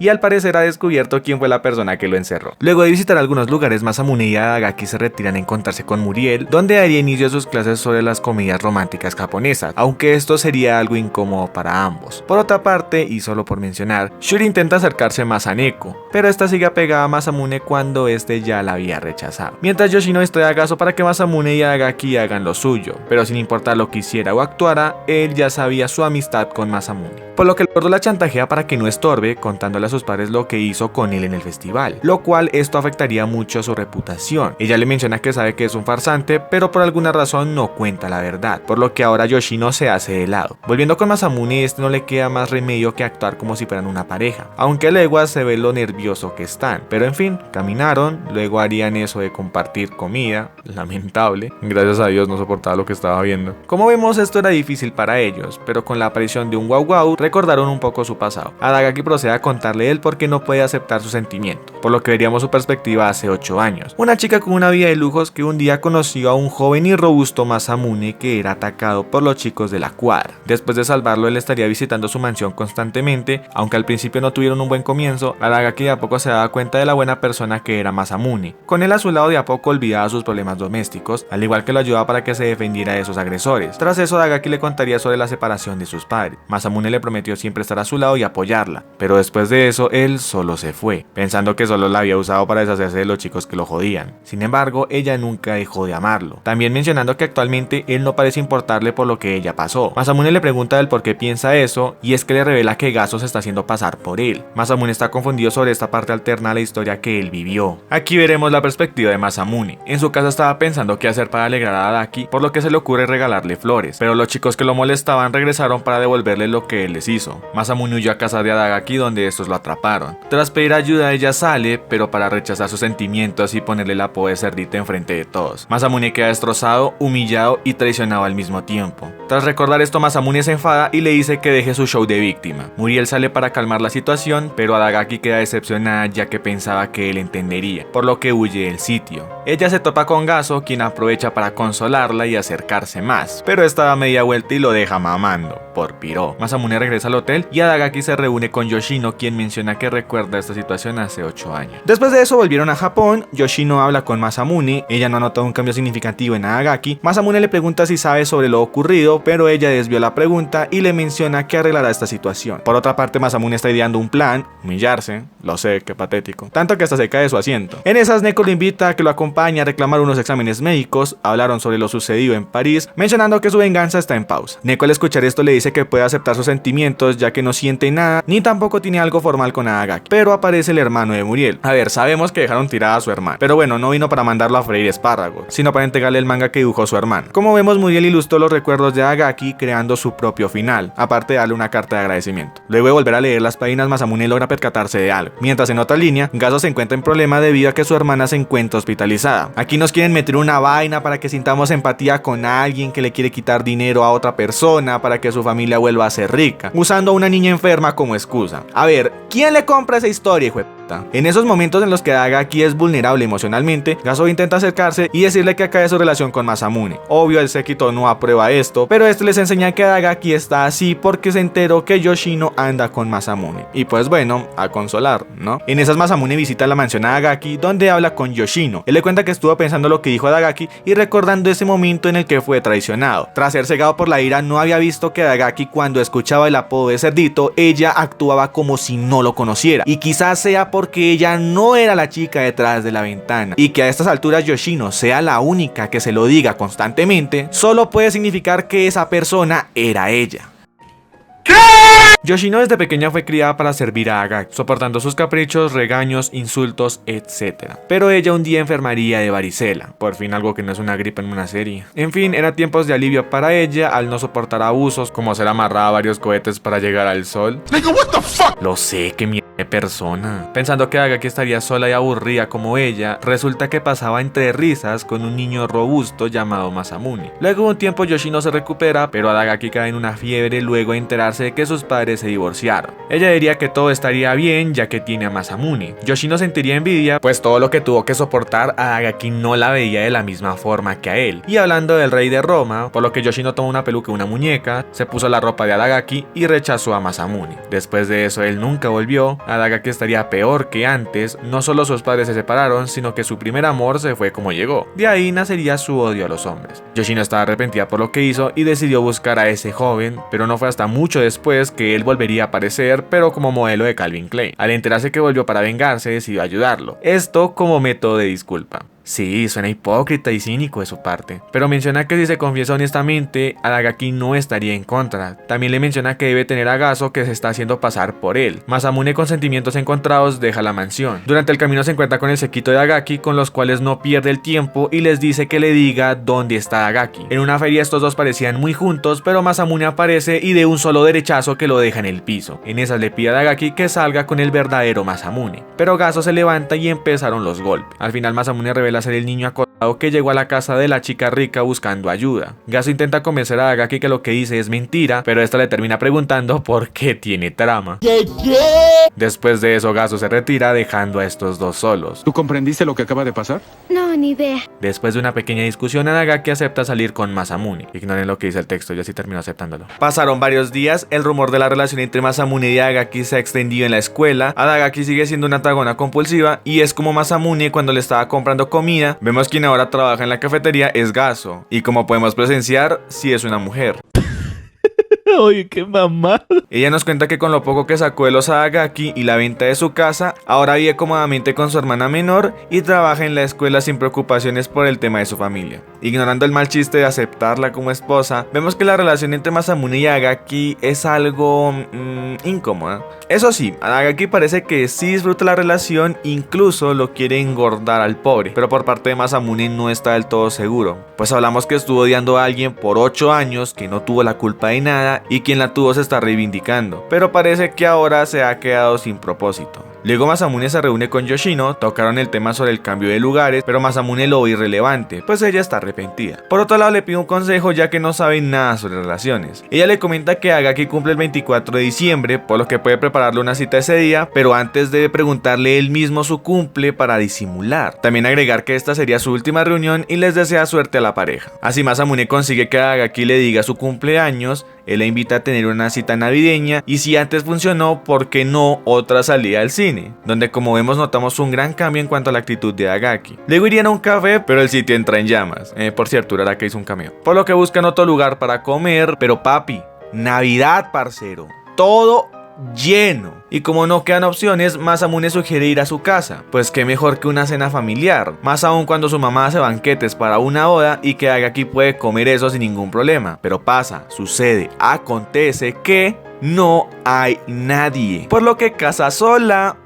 Y al parecer ha descubierto quién fue la persona que lo encerró. Luego de visitar algunos lugares, Masamune y Agaki se retiran a encontrarse con Muriel, donde daría inicio a sus clases sobre las comedias románticas japonesas, aunque esto sería algo incómodo para ambos. Por otra parte, y solo por mencionar, Shuri intenta acercarse más a Neko, pero esta sigue apegada a Masamune cuando este ya la había rechazado. Mientras Yoshino estoy a gaso para que Masamune y Agaki hagan lo suyo, pero sin importar lo que hiciera o actuara, él ya sabía su amistad con Masamune, por lo que el gordo la chantajea para que no estorbe, contándole a sus padres lo que hizo con él en el festival, lo cual esto afectaría mucho a su reputación. Ella le menciona que sabe que es un farsante, pero por alguna razón no cuenta la verdad, por lo que ahora Yoshino se hace de lado. Volviendo con Masamune, este no le queda más remedio que actuar como si fueran una pareja, aunque a leguas se ve lo nervioso que están, pero en fin, caminaron, luego harían eso de compartir comida, lamentable, gracias a Dios no soportaba lo que estaba viendo. Como vemos, esto era difícil para ellos, pero con la aparición de un Wow Wow recordaron un poco su pasado. Agaki procede a contarle él por qué no puede aceptar su sentimiento, por lo que veríamos su perspectiva hace 8 años. Una chica con una vida de lujos que un día conoció a un joven y robusto Masamune que era atacado por los chicos de la cuadra. Después de salvarlo, él estaría visitando su mansión constantemente, aunque al principio no tuvieron un buen comienzo. Agaki de a poco se daba cuenta de la buena persona que era Masamune. Con él a su lado de a poco olvidó olvidaba sus problemas domésticos, al igual que lo ayudaba para que se defendiera de sus agresores. Tras eso, Adagaki le contaría sobre la separación de sus padres. Masamune le prometió siempre estar a su lado y apoyarla, pero después de eso, él solo se fue, pensando que solo la había usado para deshacerse de los chicos que lo jodían. Sin embargo, ella nunca dejó de amarlo, también mencionando que actualmente él no parece importarle por lo que ella pasó. Masamune le pregunta del por qué piensa eso, y es que le revela que Gazo se está haciendo pasar por él. Masamune está confundido sobre esta parte alterna a la historia que él vivió. Aquí veremos la perspectiva de Masamune. En su casa estaba pensando qué hacer para alegrar a Adaki, por lo que se le ocurre regalarle flores, pero los chicos que lo molestaban regresaron para devolverle lo que él les hizo. Masamune huyó a casa de Adagaki, donde estos lo atraparon. Tras pedir ayuda, ella sale, pero para rechazar sus sentimientos y ponerle el apodo de cerdito enfrente de todos. Masamune queda destrozado, humillado y traicionado al mismo tiempo. Tras recordar esto, Masamune se enfada y le dice que deje su show de víctima. Muriel sale para calmar la situación, pero Adagaki queda decepcionada ya que pensaba que él entendería, por lo que huye del sitio. Ella se topa con Gazo, quien aprovecha para consolarla y acercarse más, pero esta da media vuelta y lo deja mamando, por piro. Masamune regresa al hotel y Adagaki se reúne con Yoshino, quien menciona que recuerda esta situación hace 8 años. Después de eso volvieron a Japón, Yoshino habla con Masamune, ella no ha notado un cambio significativo en Adagaki. Masamune le pregunta si sabe sobre lo ocurrido, pero ella desvió la pregunta y le menciona que arreglará esta situación. Por otra parte, Masamune está ideando un plan, humillarse, lo sé, qué patético, tanto que hasta se cae de su asiento. En esas, Neko lo invita a que lo acompañe a reclamar unos exámenes médicos. Hablaron sobre lo sucedido en París, mencionando que su venganza está en pausa. Neko, al escuchar esto, le dice que puede aceptar sus sentimientos ya que no siente nada, ni tampoco tiene algo formal con Adagaki. Pero aparece el hermano de Muriel. A ver, sabemos que dejaron tirada a su hermano, pero bueno, no vino para mandarlo a freír espárragos, sino para entregarle el manga que dibujó su hermano. Como vemos, Muriel ilustró los recuerdos de Adagaki creando su propio final, aparte de darle una carta de agradecimiento. Luego de volver a leer las páginas, Masamune logra percatarse de algo, mientras en otra línea, Gazo se encuentra en problema debido a que su hermana se encuentra hospitalizada. Aquí nos quieren meter una vaina para que sintamos empatía con alguien que le quiere quitar dinero a otra persona para que su familia vuelva a ser rica, usando a una niña enferma como excusa. A ver, ¿quién le compra esa historia, hijo de puta? En esos momentos en los que Adagaki es vulnerable emocionalmente, Gazo intenta acercarse y decirle que acabe su relación con Masamune. Obvio, el séquito no aprueba esto, pero este les enseña que Adagaki está así porque se enteró que Yoshino anda con Masamune. Y pues bueno, a consolar, ¿no? En esas, Masamune visita la mansión Adagaki, donde habla con Yoshino. Él le cuenta que estuvo pensando lo que dijo Adagaki y recordando ese momento en el que fue traicionado. Tras ser cegado por la ira, no había visto que Adagaki, cuando escuchaba el apodo de cerdito, ella actuaba como si no lo conociera. Y quizás sea porque ella no era la chica detrás de la ventana, y que a estas alturas Yoshino sea la única que se lo diga constantemente, solo puede significar que esa persona era ella. Yoshino desde pequeña fue criada para servir a Adagaki, soportando sus caprichos, regaños, insultos, etc. Pero ella un día enfermaría de varicela, por fin algo que no es una gripe en una serie. En fin, eran tiempos de alivio para ella al no soportar abusos, como ser amarrada a varios cohetes para llegar al sol. Lo sé, que mierda de persona. Pensando que Adagaki estaría sola y aburrida como ella, resulta que pasaba entre risas con un niño robusto llamado Masamune. Luego de un tiempo, Yoshino se recupera, pero Adagaki cae en una fiebre luego de enterarse de que sus padres se divorciaron. Ella diría que todo estaría bien ya que tiene a Masamune. Yoshino sentiría envidia, pues todo lo que tuvo que soportar, Adagaki no la veía de la misma forma que a él. Y hablando del rey de Roma, por lo que Yoshino tomó una peluca y una muñeca, se puso la ropa de Adagaki y rechazó a Masamune. Después de eso, él nunca volvió. Adagaki estaría peor que antes. No solo sus padres se separaron, sino que su primer amor se fue como llegó. De ahí nacería su odio a los hombres. Yoshino estaba arrepentida por lo que hizo y decidió buscar a ese joven, pero no fue hasta mucho después que él volvería a aparecer, pero como modelo de Calvin Klein. Al enterarse que volvió para vengarse, decidió ayudarlo. Esto como método de disculpa. Sí, suena hipócrita y cínico de su parte, pero menciona que si se confiesa honestamente, Adagaki no estaría en contra. También le menciona que debe tener a Gazo, que se está haciendo pasar por él. Masamune, con sentimientos encontrados, deja la mansión. Durante el camino se encuentra con el séquito de Adagaki, con los cuales no pierde el tiempo y les dice que le diga dónde está Adagaki. En una feria estos dos parecían muy juntos, pero Masamune aparece y de un solo derechazo que lo deja en el piso. En esas le pide a Adagaki que salga con el verdadero Masamune, pero Gazo se levanta y empezaron los golpes. Al final, Masamune revela ser el niño acosado que llegó a la casa de la chica rica buscando ayuda. Gazo intenta convencer a Adagaki que lo que dice es mentira, pero esta le termina preguntando por qué tiene trama. Después de eso, Gazo se retira dejando a estos dos solos. ¿Tú comprendiste lo que acaba de pasar? No, ni idea. Después de una pequeña discusión, Adagaki acepta salir con Masamune. Ignoren lo que dice el texto, yo sí termino aceptándolo. Pasaron varios días, el rumor de la relación entre Masamune y Adagaki se ha extendido en la escuela. Adagaki sigue siendo una tragona compulsiva y es como Masamune cuando le estaba comprando comida. Vemos que ahora trabaja en la cafetería es Gaso, y como podemos presenciar, sí es una mujer. Oye, qué mamá. Ella nos cuenta que con lo poco que sacó de los Adagaki y la venta de su casa, ahora vive cómodamente con su hermana menor y trabaja en la escuela sin preocupaciones por el tema de su familia. Ignorando el mal chiste de aceptarla como esposa, vemos que la relación entre Masamune y Adagaki es algo incómoda. Eso sí, Adagaki parece que sí disfruta la relación, incluso lo quiere engordar al pobre, pero por parte de Masamune no está del todo seguro, pues hablamos que estuvo odiando a alguien por 8 años que no tuvo la culpa de nada y quien la tuvo se está reivindicando, pero parece que ahora se ha quedado sin propósito. Luego Masamune se reúne con Yoshino, tocaron el tema sobre el cambio de lugares, pero Masamune lo ve irrelevante, pues ella está arrepentida. Por otro lado le pide un consejo ya que no sabe nada sobre relaciones. Ella le comenta que Adagaki cumple el 24 de diciembre, por lo que puede prepararle una cita ese día, pero antes debe preguntarle él mismo su cumple para disimular. También agregar que esta sería su última reunión y les desea suerte a la pareja. Así Masamune consigue que Adagaki le diga su cumpleaños, él la invita a tener una cita navideña y si antes funcionó, ¿por qué no otra salida al cine? Donde como vemos notamos un gran cambio en cuanto a la actitud de Adagaki. Luego irían a un café, pero el sitio entra en llamas. Por cierto, Uraraka hizo un cameo. Por lo que buscan otro lugar para comer, pero papi, Navidad, parcero. Todo lleno. Y como no quedan opciones, Masamune sugiere ir a su casa, pues qué mejor que una cena familiar, más aún cuando su mamá hace banquetes para una boda y que Adagaki puede comer eso sin ningún problema. Pero pasa, sucede, acontece que no hay nadie, por lo que casa sola,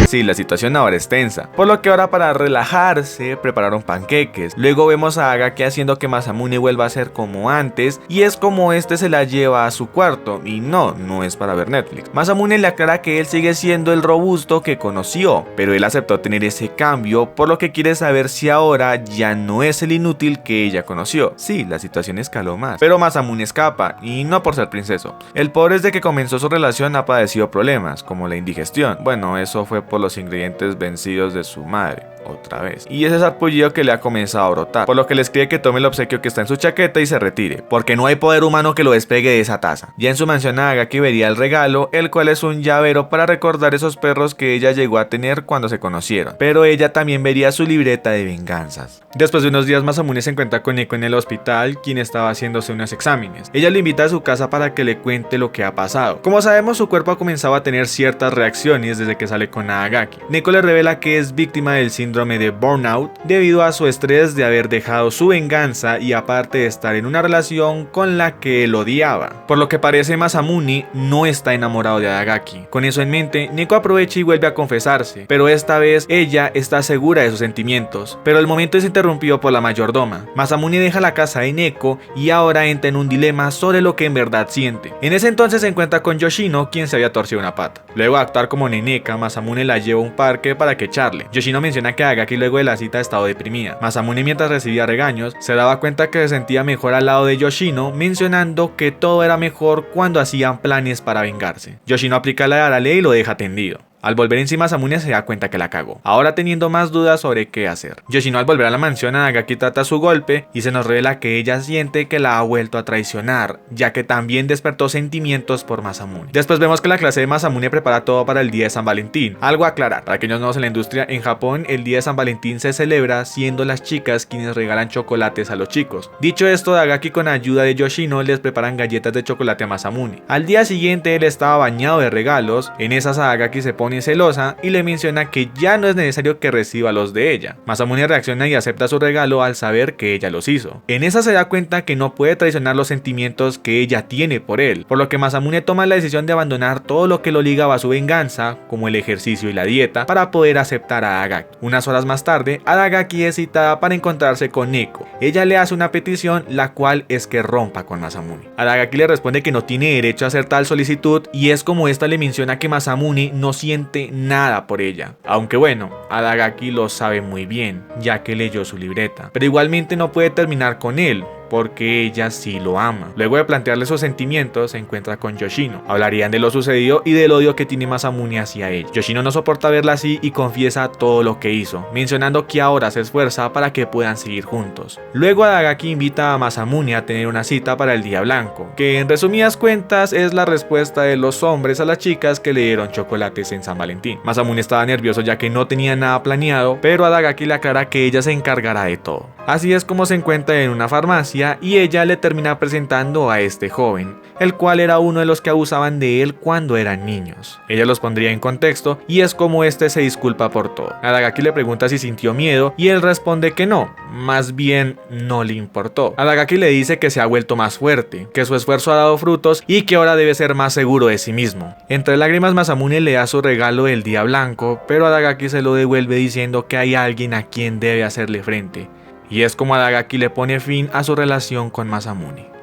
Sí, la situación ahora es tensa, por lo que ahora para relajarse prepararon panqueques. Luego vemos a Adagaki haciendo que Masamune vuelva a ser como antes y es como este se la lleva a su cuarto y no es para ver Netflix. Masamune le aclara que él sigue siendo el robusto que conoció, pero él aceptó tener ese cambio, por lo que quiere saber si ahora ya no es el inútil que ella conoció. Sí, la situación escaló más, pero Masamune escapa y no por ser princeso. El pobre desde que comenzó su relación ha padecido problemas como la indigestión. Bueno, eso fue por los ingredientes vencidos de su madre. Otra vez. Y ese sarpullido que le ha comenzado a brotar, por lo que le escribe que tome el obsequio que está en su chaqueta y se retire, porque no hay poder humano que lo despegue de esa taza. Ya en su mansión Adagaki vería el regalo, el cual es un llavero para recordar esos perros que ella llegó a tener cuando se conocieron, pero ella también vería su libreta de venganzas. Después de unos días Masamune se encuentra con Neko en el hospital, quien estaba haciéndose unos exámenes. Ella lo invita a su casa para que le cuente lo que ha pasado. Como sabemos, su cuerpo ha comenzado a tener ciertas reacciones desde que sale con Adagaki. Neko le revela que es víctima del síndrome de burnout debido a su estrés de haber dejado su venganza y aparte de estar en una relación con la que él odiaba. Por lo que parece Masamune no está enamorado de Adagaki. Con eso en mente, Neko aprovecha y vuelve a confesarse, pero esta vez ella está segura de sus sentimientos. Pero el momento es interrumpido por la mayordoma. Masamune deja la casa de Neko y ahora entra en un dilema sobre lo que en verdad siente. En ese entonces se encuentra con Yoshino, quien se había torcido una pata. Luego de actuar como neneka, Masamune la lleva a un parque para que charle. Yoshino menciona que Adagaki luego de la cita ha estado deprimida. Masamune, mientras recibía regaños, se daba cuenta que se sentía mejor al lado de Yoshino, mencionando que todo era mejor cuando hacían planes para vengarse. Yoshino aplica la de la ley y lo deja tendido. Al volver encima, Masamune se da cuenta que la cagó, ahora teniendo más dudas sobre qué hacer. Yoshino al volver a la mansión, Adagaki trata su golpe y se nos revela que ella siente que la ha vuelto a traicionar, ya que también despertó sentimientos por Masamune. Después vemos que la clase de Masamune prepara todo para el día de San Valentín. Algo a aclarar, para aquellos nuevos en la industria, en Japón el día de San Valentín se celebra siendo las chicas quienes regalan chocolates a los chicos. Dicho esto, Adagaki con ayuda de Yoshino les preparan galletas de chocolate a Masamune. Al día siguiente él estaba bañado de regalos, en esas Adagaki se pone celosa y le menciona que ya no es necesario que reciba los de ella. Masamune reacciona y acepta su regalo al saber que ella los hizo. En esa se da cuenta que no puede traicionar los sentimientos que ella tiene por él, por lo que Masamune toma la decisión de abandonar todo lo que lo ligaba a su venganza, como el ejercicio y la dieta, para poder aceptar a Adagaki. Unas horas más tarde, Adagaki es citada para encontrarse con Neko. Ella le hace una petición, la cual es que rompa con Masamune. Adagaki le responde que no tiene derecho a hacer tal solicitud y es como esta le menciona que Masamune no siente nada por ella, aunque bueno, Adagaki lo sabe muy bien, ya que leyó su libreta, pero igualmente no puede terminar con él, porque ella sí lo ama. Luego de plantearle sus sentimientos, se encuentra con Yoshino. Hablarían de lo sucedido y del odio que tiene Masamune hacia ella. Yoshino no soporta verla así y confiesa todo lo que hizo, mencionando que ahora se esfuerza para que puedan seguir juntos. Luego Adagaki invita a Masamune a tener una cita para el día blanco, que en resumidas cuentas es la respuesta de los hombres a las chicas que le dieron chocolates en San Valentín. Masamune estaba nervioso ya que no tenía nada planeado, pero Adagaki le aclara que ella se encargará de todo. Así es como se encuentra en una farmacia y ella le termina presentando a este joven, el cual era uno de los que abusaban de él cuando eran niños. Ella los pondría en contexto y es como este se disculpa por todo. Adagaki le pregunta si sintió miedo y él responde que no, más bien no le importó. Adagaki le dice que se ha vuelto más fuerte, que su esfuerzo ha dado frutos y que ahora debe ser más seguro de sí mismo. Entre lágrimas Masamune le da su regalo del día blanco, pero Adagaki se lo devuelve diciendo que hay alguien a quien debe hacerle frente. Y es como Adagaki le pone fin a su relación con Masamune.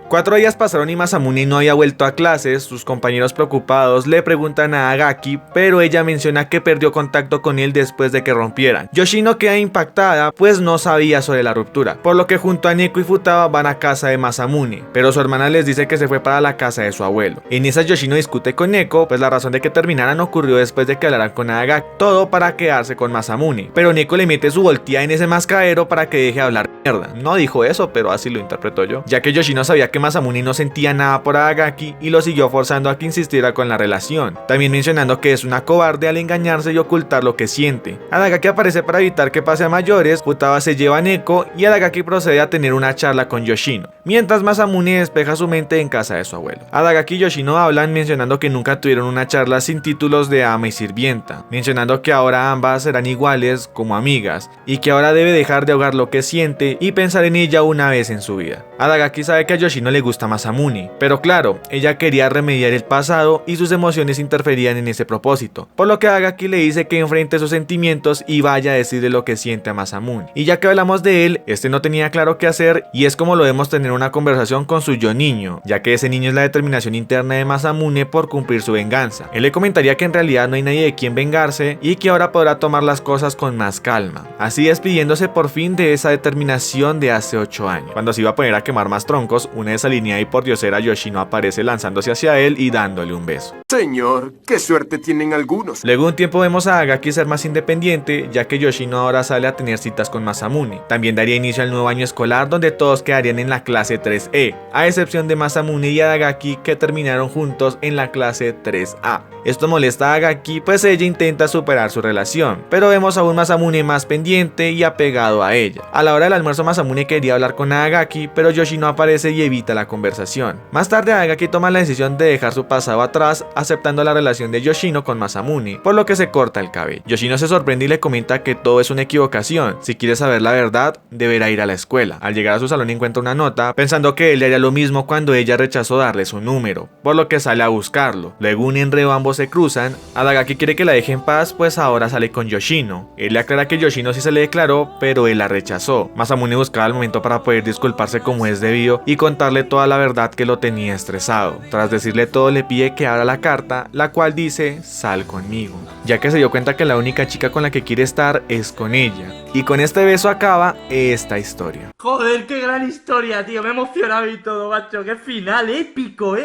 4 días pasaron y Masamune no había vuelto a clases. Sus compañeros preocupados le preguntan a Adagaki, pero ella menciona que perdió contacto con él después de que rompieran. Yoshino queda impactada, pues no sabía sobre la ruptura, por lo que junto a Neko y Futaba van a casa de Masamune, pero su hermana les dice que se fue para la casa de su abuelo. En esas Yoshino discute con Neko, pues la razón de que terminaran ocurrió después de que hablaran con Adagaki, todo para quedarse con Masamune, pero Neko le mete su voltía en ese mascadero para que deje de hablar mierda. No dijo eso, pero así lo interpreto yo, ya que Yoshino sabía que Masamune no sentía nada por Adagaki y lo siguió forzando a que insistiera con la relación, también mencionando que es una cobarde al engañarse y ocultar lo que siente. Adagaki aparece para evitar que pase a mayores, Futaba se lleva a Neko y Adagaki procede a tener una charla con Yoshino, mientras Masamune despeja su mente en casa de su abuelo. Adagaki y Yoshino hablan mencionando que nunca tuvieron una charla sin títulos de ama y sirvienta, mencionando que ahora ambas serán iguales como amigas y que ahora debe dejar de ahogar lo que siente y pensar en ella una vez en su vida. Adagaki sabe que a Yoshino le gusta Masamune, pero claro, ella quería remediar el pasado y sus emociones interferían en ese propósito, por lo que Adagaki le dice que enfrente sus sentimientos y vaya a decirle lo que siente a Masamune. Y ya que hablamos de él, este no tenía claro qué hacer y es como lo vemos tener una conversación con su yo niño, ya que ese niño es la determinación interna de Masamune por cumplir su venganza. Él le comentaría que en realidad no hay nadie de quien vengarse y que ahora podrá tomar las cosas con más calma, así despidiéndose por fin de esa determinación de hace 8 años. Cuando se iba a poner a quemar más troncos, una desalineada y pordiosera Yoshino aparece lanzándose hacia él y dándole un beso. Señor, qué suerte tienen algunos. Luego de un tiempo vemos a Adagaki ser más independiente, ya que Yoshino ahora sale a tener citas con Masamune. También daría inicio al nuevo año escolar donde todos quedarían en la clase 3E, a excepción de Masamune y Adagaki que terminaron juntos en la clase 3A. Esto molesta a Adagaki, pues ella intenta superar su relación, pero vemos a un Masamune más pendiente y apegado a ella. A la hora del almuerzo Masamune quería hablar con Adagaki, pero Yoshino aparece y evita la conversación. Más tarde Adagaki toma la decisión de dejar su pasado atrás, aceptando la relación de Yoshino con Masamune, por lo que se corta el cabello. Yoshino se sorprende y le comenta que todo es una equivocación. Si quiere saber la verdad, deberá ir a la escuela. Al llegar a su salón encuentra una nota, pensando que él le haría lo mismo cuando ella rechazó darle su número, por lo que sale a buscarlo. Luego un enredo, ambos se cruzan. Adagaki quiere que la deje en paz, pues ahora sale con Yoshino. Él le aclara que Yoshino sí se le declaró, pero él la rechazó. Masamune buscaba el momento para poder disculparse como es debido y contarle toda la verdad que lo tenía estresado. Tras decirle todo, le pide que abra la carta, la cual dice: sal conmigo, ya que se dio cuenta que la única chica con la que quiere estar es con ella. Y con este beso acaba esta historia. Joder, qué gran historia, tío. Me he emocionado y todo, macho. Qué final épico,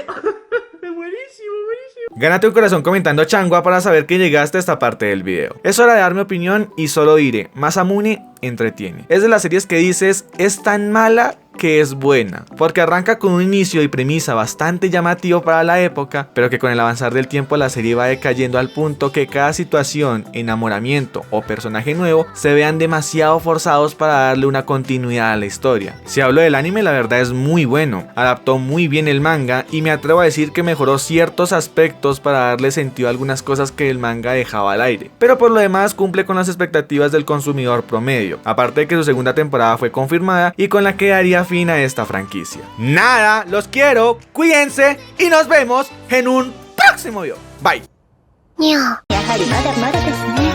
Buenísimo, buenísimo. Gánate un corazón comentando changua para saber que llegaste a esta parte del video. Es hora de dar mi opinión y solo diré: Masamune entretiene. Es de las series que dices, es tan mala que es buena, porque arranca con un inicio y premisa bastante llamativo para la época, pero que con el avanzar del tiempo la serie va decayendo al punto que cada situación, enamoramiento o personaje nuevo se vean demasiado forzados para darle una continuidad a la historia. Si hablo del anime, la verdad es muy bueno, adaptó muy bien el manga y me atrevo a decir que mejoró ciertos aspectos para darle sentido a algunas cosas que el manga dejaba al aire, pero por lo demás cumple con las expectativas del consumidor promedio, aparte de que su segunda temporada fue confirmada y con la que daría fin a esta franquicia. Nada, los quiero, cuídense y nos vemos en un próximo video. Bye. やはりまだまだですね。